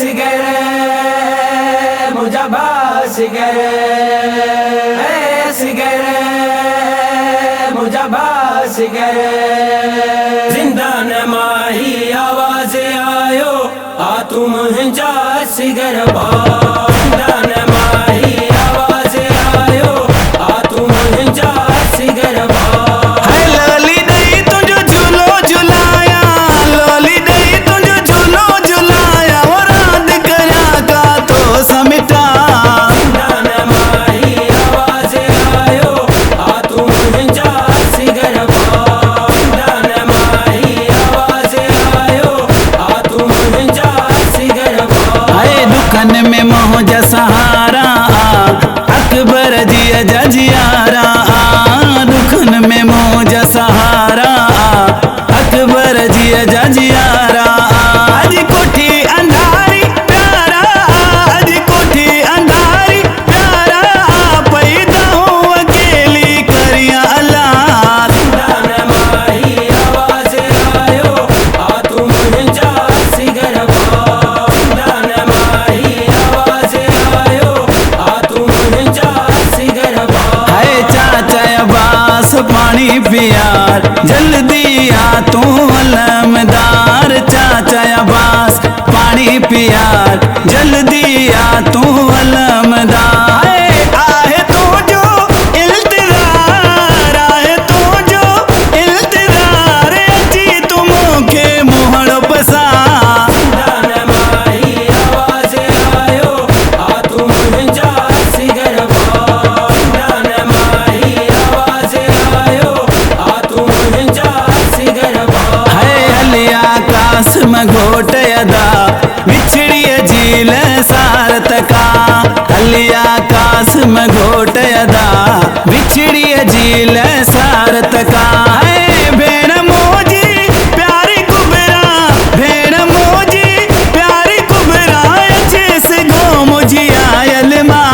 सिगर मुझा बा सिगर सिगर मुझा बा सिगर जिंदान माही आवाज आयो आ तू मुझा सिगर बा जिंदान माही आवाज आयो आ तू मुझा सिगर बा सहारा अकबर जिया जजियारा दुखन में मौज सहारा अकबर जिया जजियारा आज कोठी अंधारी प्यारा आज कोठी अंधारी प्यारा पैदा हो अकेली करिया अल्लाह पानी पियार जल्दी आ तू अलमदार चाचा अब्बास पानी पियार जल्दी आ तू अलमदार आहे तो जो इल्तिजार आहे तो जो इल्तिजार अची तुम के मोहड़ पसा घोट अदा बिछड़ी झील सारत का हलिया कास में घोट अदा बिछड़ी झील सारत का भेण मोजी प्यारी कुबरा भेण मोजी प्यारी कुबरा चेस गो मुझी आयल माँ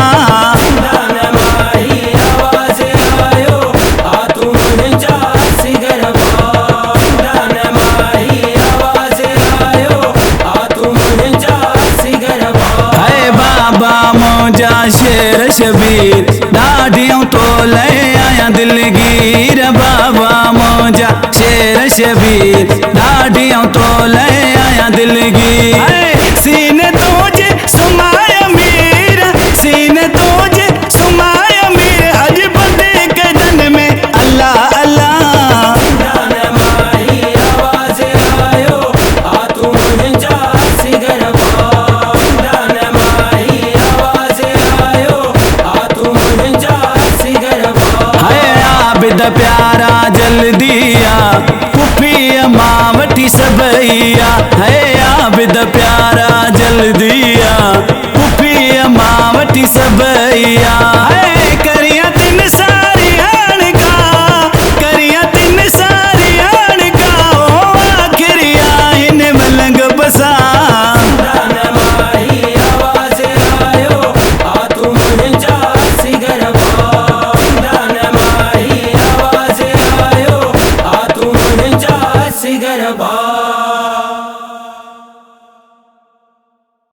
शेर शबीर दाढ़ियों तो ले आया दिलगीर बाबा मौजा शेर शबीर दाढ़ियों तो ले